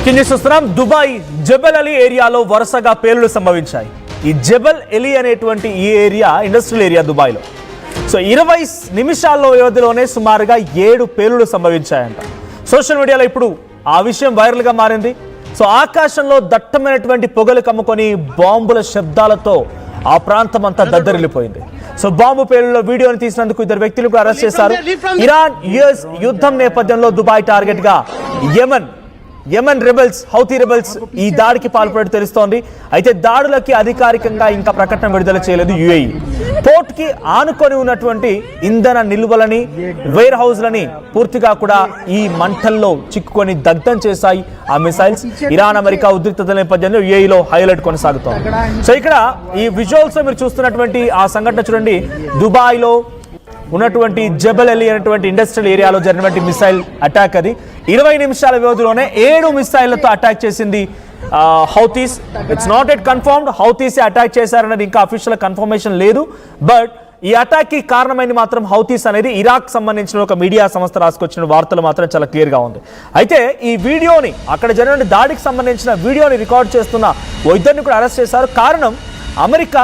Breaking చూస్తున్నాం. Dubai జబల్ Ali ఏరియాలో వరుసగా పేలుళ్లు సంభవించాయి. ఈ జబల్ అలీ అనేటువంటి ఈ ఏరియా ఇండస్ట్రియల్ ఏరియా దుబాయ్లో. సో 20 నిమిషాల్లో వ్యవధిలోనే సుమారుగా 7 పేలుళ్లు సంభవించాయంట. సోషల్ మీడియాలో ఇప్పుడు ఆ విషయం వైరల్గా మారింది. సో ఆకాశంలో దట్టమైనటువంటి పొగలు కమ్ముకొని బాంబుల శబ్దాలతో ఆ ప్రాంతం అంతా దద్దరిల్లిపోయింది. సో బాంబు పేలుళ్ల వీడియోని తీసినందుకు 2 వ్యక్తులకు అరెస్ట్ చేశారు. ఇరాన్ యుఎస్ యుద్ధం నేపథ్యంలో దుబాయ్ టార్గెట్ గా యెమెన్ రెబెల్స్, హౌతీ రెబెల్స్ ఈ దాడికి పాల్పడినట్టు తెలుస్తోంది. అయితే దాడులకి అధికారికంగా ఇంకా ప్రకటన విడుదల చేయలేదు యుఏఈ. పోర్ట్ కి ఆనుకొని ఉన్నటువంటి ఇంధన నిల్వలని, వేర్ హౌస్లని పూర్తిగా కూడా ఈ మంటల్లో చిక్కుకొని దగ్ధం చేశాయి ఆ మిసైల్స్. ఇరాన్ అమెరికా ఉద్రిక్తత నేపథ్యంలో యుఏఈలో హైలైట్ కొనసాగుతోంది. సో ఇక్కడ ఈ విజువల్స్ మీరు చూస్తున్నటువంటి ఆ సంఘటన చూడండి. దుబాయ్లో ఉన్నటువంటి జబల్ అలీ అనేటువంటి ఇండస్ట్రియల్ ఏరియాలో జరిగినటువంటి మిసైల్ అటాక్. అది 20 నిమిషాల వ్యవధిలోనే 7 మిసైళ్లతో అటాక్ చేసింది Houthis. It's not at confirmed Houthis attack చేశారన్నది ఇంకా అఫీషియల్ కన్ఫర్మేషన్ లేదు. బట్ ఈ అటాక్ కి కారణమైంది మాత్రం హౌతీస్ అనేది ఇరాక్ సంబంధించిన ఒక మీడియా సంస్థ రాసుకొచ్చిన వార్తలు మాత్రం చాలా క్లియర్ గా ఉంది. అయితే ఈ వీడియోని, అక్కడ జరిగిన దాడికి సంబంధించిన వీడియోని రికార్డ్ చేస్తున్న ఇద్దరిని కూడా అరెస్ట్ చేశారు. కారణం అమెరికా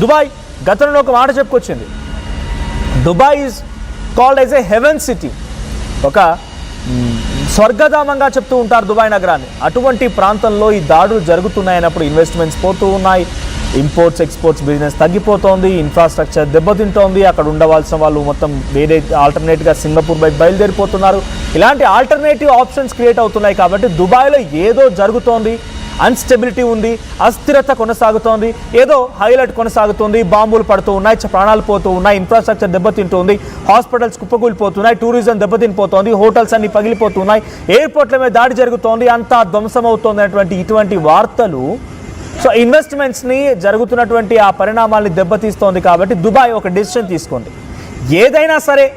దుబాయ్ గతంలో ఒక మాట చెప్పుకొచ్చింది. Dubai is called as a heaven city. ఒక స్వర్గధామంగా చెప్తూ ఉంటారు దుబాయ్ నగరాన్ని. అటువంటి ప్రాంతంలో ఈ దాడులు జరుగుతున్నాయన్నప్పుడు ఇన్వెస్ట్మెంట్స్ పోతూ ఉన్నాయి, ఇంపోర్ట్స్ ఎక్స్పోర్ట్స్ బిజినెస్ తగ్గిపోతోంది, ఇన్ఫ్రాస్ట్రక్చర్ దెబ్బతింటోంది. అక్కడ ఉండవలసిన వాళ్ళు మొత్తం వేరే ఆల్టర్నేట్గా సింగపూర్ బయలుదేరిపోతున్నారు. ఇలాంటి ఆల్టర్నేటివ్ ఆప్షన్స్ క్రియేట్ అవుతున్నాయి. కాబట్టి దుబాయ్లో ఏదో జరుగుతోంది, అన్స్టెబిలిటీ ఉంది, అస్థిరత కొనసాగుతోంది, ఏదో హైలైట్ కొనసాగుతుంది. బాంబులు పడుతూ ఉన్నాయి, ప్రాణాలు పోతూ ఉన్నాయి, ఇన్ఫ్రాస్ట్రక్చర్ దెబ్బతింటుంది, హాస్పిటల్స్ కుప్పకూలిపోతున్నాయి, టూరిజం దెబ్బతినిపోతోంది, హోటల్స్ అన్ని పగిలిపోతున్నాయి, ఎయిర్పోర్ట్ల మీద దాడి జరుగుతోంది, అంతా ధ్వంసమవుతోంది అనేటువంటి ఇటువంటి వార్తలు సో ఇన్వెస్ట్మెంట్స్ని, జరుగుతున్నటువంటి ఆ పరిణామాల్ని దెబ్బతీస్తోంది. కాబట్టి దుబాయ్ ఒక డెసిషన్ తీసుకుంది. ఏదైనా సరే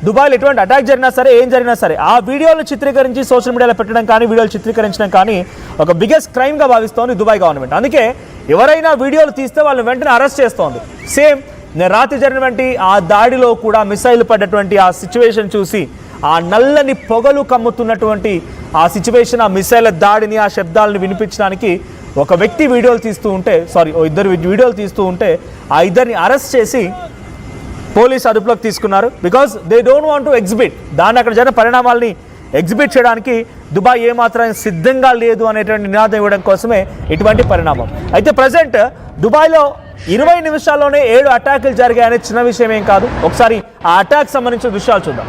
దుబాయ్లో ఎటువంటి అటాక్ జరిగినా సరే, ఏం జరిగినా సరే ఆ వీడియోలు చిత్రీకరించి సోషల్ మీడియాలో పెట్టడం కానీ, వీడియోలు చిత్రీకరించడం కానీ ఒక బిగ్గెస్ట్ క్రైమ్గా భావిస్తోంది దుబాయ్ గవర్నమెంట్. అందుకే ఎవరైనా వీడియోలు తీస్తే వాళ్ళని వెంటనే అరెస్ట్ చేస్తోంది. సేమ్ రాత్రి జరిగినటువంటి ఆ దాడిలో కూడా మిసైల్ పడ్డటువంటి ఆ సిచ్యువేషన్ చూసి, ఆ నల్లని పొగలు కమ్ముతున్నటువంటి ఆ సిచ్యువేషన్, ఆ మిసైల్ దాడిని, ఆ శబ్దాలను వినిపించడానికి ఒక వ్యక్తి వీడియోలు తీస్తూ ఉంటే, ఇద్దరు వీడియోలు తీస్తూ ఉంటే ఆ ఇద్దరిని అరెస్ట్ చేసి పోలీసు అదుపులోకి తీసుకున్నారు. Because they don't want to exhibit, దాన్ని అక్కడ జరిగిన పరిణామాల్ని ఎగ్జిబిట్ చేయడానికి దుబాయ్ ఏమాత్రం సిద్ధంగా లేదు అనేటువంటి నినాదం ఇవ్వడం కోసమే ఇటువంటి పరిణామం. అయితే ప్రజెంట్ దుబాయ్లో 20 నిమిషాల్లోనే 7 అటాకులు జరిగాయనే చిన్న విషయం ఏం కాదు. ఒకసారి ఆ అటాక్ సంబంధించిన దృశ్యాలు చూద్దాం.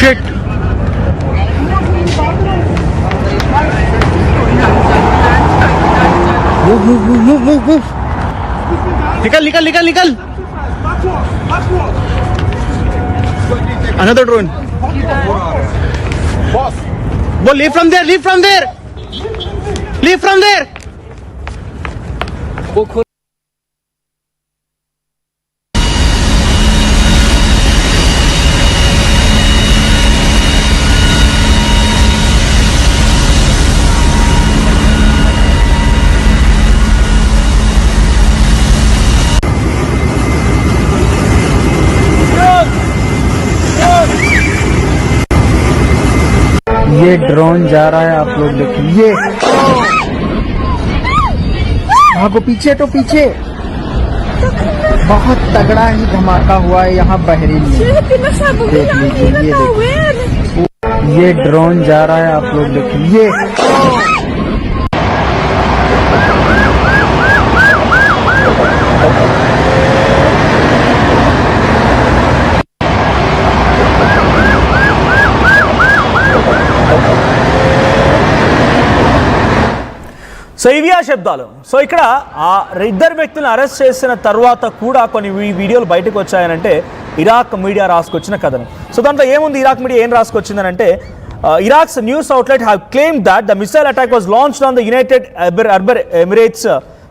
Shit. Move. Nikal. Another drone. Boss. Boy, leave from there. ये ड्रोन जा रहा है, आप लोग देखिए। भागो, पीछे बहुत तगड़ा ही धमाका हुआ है यहाँ बहरीन में। देख लीजिए, ये ड्रोन जा रहा है, आप लोग देखिए। సో ఇవి ఆ శబ్దాలు. సో ఇక్కడ ఆ 2 వ్యక్తులను అరెస్ట్ చేసిన తర్వాత కూడా కొన్ని వీడియోలు బయటకు వచ్చాయనంటే ఇరాక్ మీడియా రాసుకొచ్చిన కథనం. సో దాంట్లో ఏముంది, ఇరాక్ మీడియా ఏం రాసుకొచ్చిందనంటే, Iraq's news outlet have claimed that the missile attack was launched on the United Arab Emirates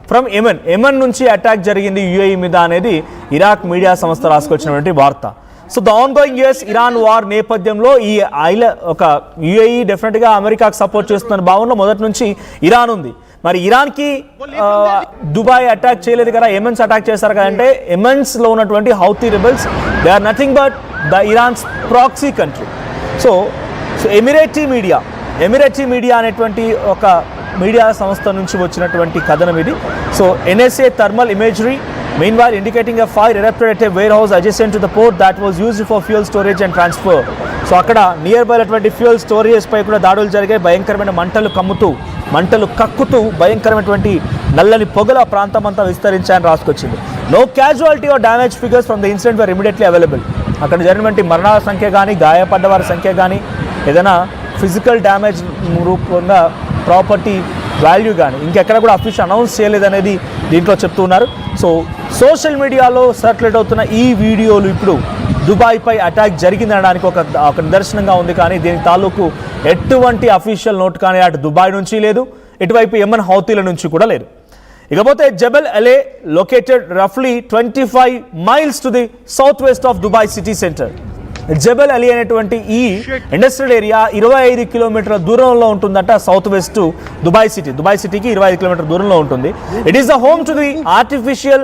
from Yemen నుంచి అటాక్ జరిగింది యుఏఈ మీద అనేది ఇరాక్ మీడియా సంస్థ రాసుకొచ్చినటువంటి వార్త. So the ongoing US-Iran war నేపథ్యంలో ఈ ఒక యుఏఈ డెఫినెట్గా అమెరికాకు సపోర్ట్ చేస్తున్న భావనలో మొదటి నుంచి ఇరాన్ ఉంది. మరి ఇరాన్కి దుబాయ్ అటాక్ చేయలేదు కదా, ఎమెన్స్ అటాక్ చేశారు కదా అంటే ఎమెన్స్లో ఉన్నటువంటి Houthi rebels they are nothing but the Iran's proxy country. So Emirati media అనేటువంటి ఒక మీడియా సంస్థ నుంచి వచ్చినటువంటి కథనం ఇది. So NSA thermal imagery meanwhile indicating a fire erupted at a warehouse adjacent to the port that was used for fuel storage and transfer. So అక్కడ near by అటువంటి fuel storage పై కూడా దాడులు జరిగాయి. భయంకరమైన మంటలు కక్కుతూ భయంకరమైనటువంటి నల్లని పొగల ప్రాంతం అంతా విస్తరించాయని రాసుకొచ్చింది. No casualty or damage figures from the incident were immediately available. అక్కడ జరిగినటువంటి మరణాల సంఖ్య కానీ గాయపడ్డ వారి సంఖ్య కానీ ఏదైనా ఫిజికల్ డ్యామేజ్ రూపంగా ప్రాపర్టీ వాల్యూ కానీ ఇంకెక్కడ కూడా అఫీషియల్ అనౌన్స్ చేయలేదనేది దీంట్లో చెప్తూ ఉన్నారు. సో సోషల్ మీడియాలో సర్క్యులేట్ అవుతున్న ఈ వీడియోలు ఇప్పుడు దుబాయ్పై అటాక్ జరిగిందనడానికి ఒక నిదర్శనంగా ఉంది. కానీ దీని తాలూకు ఎటువంటి అఫీషియల్ నోట్ కానీ అటు దుబాయ్ నుంచి లేదు, ఇటువైపు యెమెన్ హౌతీల నుంచి కూడా లేదు. ఇకపోతే జబల్ అలే లొకేటెడ్ రఫ్లీ 25 miles to the south west of Dubai city centre. Jebel Ali అనేటువంటి ఈ ఇండస్ట్రియల్ ఏరియా 25 కిలోమీటర్ల దూరంలో ఉంటుందంట సౌత్ వెస్ట్ దుబాయ్ సిటీకి 25 కిలోమీటర్ల దూరంలో ఉంటుంది. It is the home to the artificial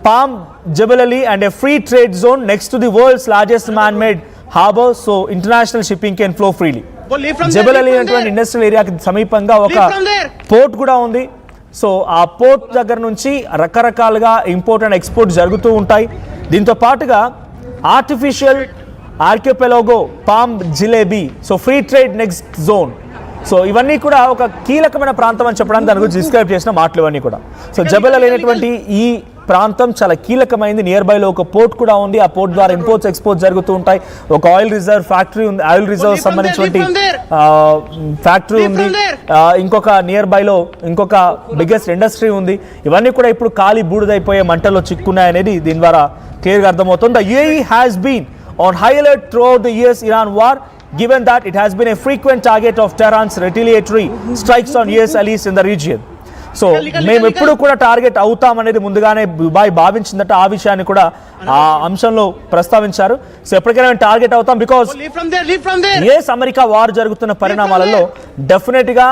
palm Jebel Ali and a free trade zone next to the world's largest man made harbour. So international shipping can flow freely. Jebel Ali అనేటువంటి industrial ఏరియాకి సమీపంగా ఒక port కూడా ఉంది. So ఆ port దగ్గర నుంచి రకరకాలుగా ఇంపోర్ట్ అండ్ ఎక్స్పోర్ట్ జరుగుతూ ఉంటాయి. దీంతో పాటుగా artificial archipelago palm jalebi, so free trade next zone. So ఇవన్నీ కూడా ఒక కీలకమైన ప్రాంతం అని చెప్పడానికి దాని గురించి డిస్క్రైబ్ చేసిన మాటలు ఇవన్నీ కూడా. సో జబల్ అలీ అనేటువంటి ఈ ప్రాంతం చాలా కీలకమైంది. నియర్ బైలో ఒక పోర్ట్ కూడా ఉంది. ఆ పోర్ట్ ద్వారా ఇంపోర్ట్స్ ఎక్స్పోర్ట్స్ జరుగుతూ ఉంటాయి. ఒక ఆయిల్ రిజర్వ్ ఫ్యాక్టరీ ఉంది, ఆయిల్ రిజర్వ్ సంబంధించినటువంటి ఫ్యాక్టరీ ఉంది. ఇంకొక నియర్ బైలో ఇంకొక బిగ్గెస్ట్ ఇండస్ట్రీ ఉంది. ఇవన్నీ కూడా ఇప్పుడు ఖాళీ బూడిదైపోయే మంటల్లో చిక్కున్నాయనేది దీని ద్వారా క్లియర్గా అర్థమవుతుంది. The UAE has been on high alert throughout the US-Iran war, given that it has been a frequent target of Tehran's retaliatory strikes on US allies in the region. So మేము ఎప్పుడు కూడా టార్గెట్ అవుతామనేది ముందుగానే Dubai భావించిందట. ఆ విషయాన్ని కూడా ఆ అంశంలో ప్రస్తావించారు. సో ఎప్పటికైనా మేము టార్గెట్ అవుతాం బికాస్ యుఎస్ అమెరికా వార్ జరుగుతున్న పరిణామాలలో డెఫినెట్గా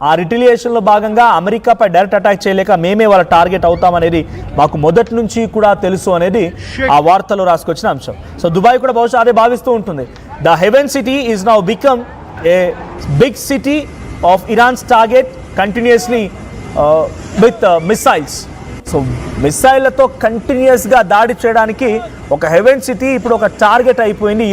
ఆ రిటిలియేషన్లో భాగంగా అమెరికాపై డైరెక్ట్ అటాక్ చేయలేక మేమే వాళ్ళ టార్గెట్ అవుతామనేది మాకు మొదటి నుంచి కూడా తెలుసు అనేది ఆ వార్తలో రాసుకొచ్చిన అంశం. సో దుబాయ్ కూడా బహుశా అదే భావిస్తూ ఉంటుంది. The heaven city is now become a big city of Iran's target continuously with missiles. So మిసైళ్లతో కంటిన్యూస్గా దాడి చేయడానికి ఒక హెవెన్ సిటీ ఇప్పుడు ఒక టార్గెట్ అయిపోయింది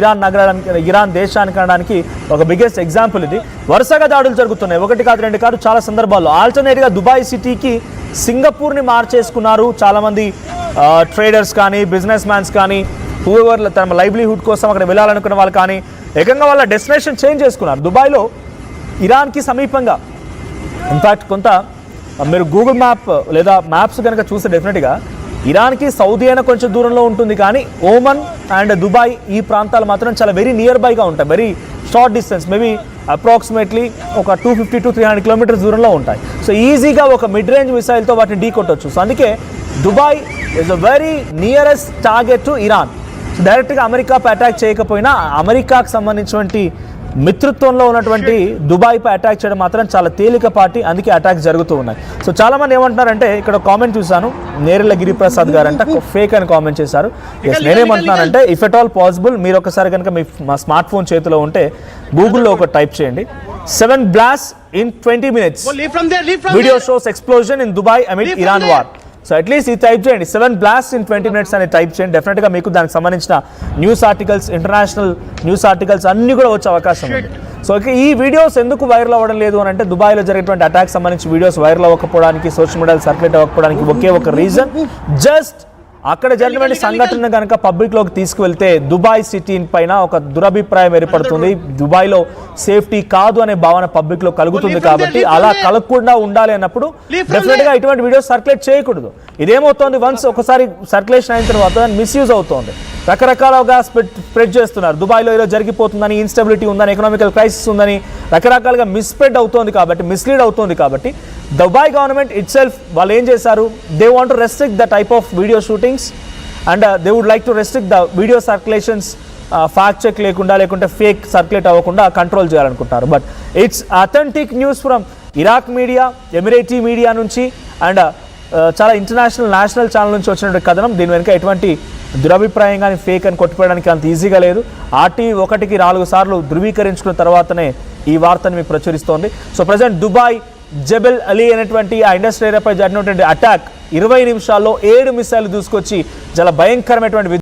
ఇరాన్ దేశానికి అనడానికి ఒక బిగ్గెస్ట్ ఎగ్జాంపుల్ ఇది. వరుసగా దాడులు జరుగుతున్నాయి, ఒకటి కాదు రెండు కాదు, చాలా సందర్భాల్లో. ఆల్టర్నేట్గా దుబాయ్ సిటీకి సింగపూర్ని మార్చేసుకున్నారు చాలామంది ట్రేడర్స్ కానీ బిజినెస్ మ్యాన్స్ కానీ హూఎవర్ తమ లైవ్లీహుడ్ కోసం అక్కడ వెళ్ళాలనుకున్న వాళ్ళు కానీ ఏకంగా వాళ్ళ డెస్టినేషన్ చేంజ్ చేసుకున్నారు. దుబాయ్లో ఇరాన్కి సమీపంగా ఇన్ఫ్యాక్ట్ కొంత మీరు గూగుల్ మ్యాప్ లేదా మ్యాప్స్ కనుక చూస్తే డెఫినెట్గా ఇరాన్కి సౌదీ అయినా కొంచెం దూరంలో ఉంటుంది, కానీ ఓమన్ అండ్ దుబాయ్ ఈ ప్రాంతాలు మాత్రం చాలా వెరీ నియర్ బైగా ఉంటాయి. Very short distance, maybe approximately ఒక 250 to 300 కిలోమీటర్స్ దూరంలో ఉంటాయి. సో ఈజీగా ఒక మిడ్ రేంజ్ మిసైల్తో వాటిని ఢీ కొట్టవచ్చు. సో అందుకే Dubai is a very nearest target to Iran. So డైరెక్ట్గా అమెరికాపై అటాక్ చేయకపోయినా అమెరికాకు సంబంధించినటువంటి మిత్రత్వంలో ఉన్నటువంటి దుబాయ్పై అటాక్ చేయడం మాత్రం చాలా తేలికపాటి, అందుకే అటాక్స్ జరుగుతూ ఉన్నాయి. సో చాలామంది ఏమంటున్నారంటే ఇక్కడ కామెంట్ చూశాను, నేరెళ్ళ గిరిప్రసాద్ గారు అంటే ఫేక్ అని కామెంట్ చేశారు. నేనేమంటున్నానంటే ఇఫ్ ఎట్ ఆల్ పాసిబుల్ మీరు ఒకసారి కనుక మా స్మార్ట్ ఫోన్ చేతిలో ఉంటే గూగుల్లో ఒక టైప్ చేయండి, 7 blasts in 20 minutes video shows explosion in Dubai amid Iran war. So at least ఈ టైప్ చేయండి, 7 blasts in 20 minutes అని టైప్ చేయండి. డెఫినెట్గా మీకు దానికి సంబంధించిన news articles, international news articles అన్నీ కూడా వచ్చే అవకాశం ఉంది. సో ఈ వీడియోస్ ఎందుకు వైరల్ అవ్వడం లేదు అని అంటే దుబాయ్లో జరిగేటువంటి అటాక్ సంబంధించి వీడియోస్ వైరల్ అవ్వకపోవడానికి, సోషల్ మీడియాలో సర్క్యులేట్ అవ్వకపోవడానికి ఒకే ఒక రీజన్, జస్ట్ అక్కడ జరిగినటువంటి సంఘటన కనుక పబ్లిక్లోకి తీసుకువెళ్తే దుబాయ్ సిటీ పైన ఒక దురభిప్రాయం ఏర్పడుతుంది. దుబాయ్లో సేఫ్టీ కాదు అనే భావన పబ్లిక్లో కలుగుతుంది. కాబట్టి అలా కలగకుండా ఉండాలి అన్నప్పుడు డెఫినెట్గా ఇటువంటి వీడియోస్ సర్క్యులేట్ చేయకూడదు. ఇదేమవుతోంది, వన్స్ ఒకసారి సర్క్యులేషన్ అయిన తర్వాత మిస్యూజ్ అవుతోంది, రకరకాలుగా స్ప్రెడ్ చేస్తున్నారు. దుబాయ్లో ఏదో జరిగిపోతుందని, ఇన్స్టెబిలిటీ ఉందని, ఎకనామికల్ క్రైసిస్ ఉందని రకరకాలుగా మిస్స్ప్రెడ్ అవుతోంది కాబట్టి, మిస్లీడ్ అవుతోంది కాబట్టి దుబాయ్ గవర్నమెంట్ ఇట్ సెల్ఫ్ వాళ్ళు ఏం చేశారు, they want to restrict the type of video shootings and they would like to restrict the video circulations, fact check లేకుండా లేకుంటే ఫేక్ సర్క్యులేట్ అవ్వకుండా కంట్రోల్ చేయాలనుకుంటారు. But it's authentic news from Iraq media, Emirati media నుంచి and చాలా national channel నుంచి వచ్చినటువంటి కథనం. దీని వెనుక ఎటువంటి దురభిప్రాయం కానీ ఫేక్ అని కొట్టుకోవడానికి అంత ఈజీగా లేదు. ఆర్టీ 1కి 4 సార్లు ధృవీకరించుకున్న తర్వాతనే ఈ వార్తను మీకు ప్రచురిస్తోంది. సో ప్రజెంట్ దుబాయ్ జబెల్ అలీ అనేటువంటి ఆ ఇండస్ట్రీ ఏరియాపై జరిగినటువంటి అటాక్ 20 నిమిషాల్లో 7 మిసైల్ దూసుకొచ్చి చాలా భయంకరమైనటువంటి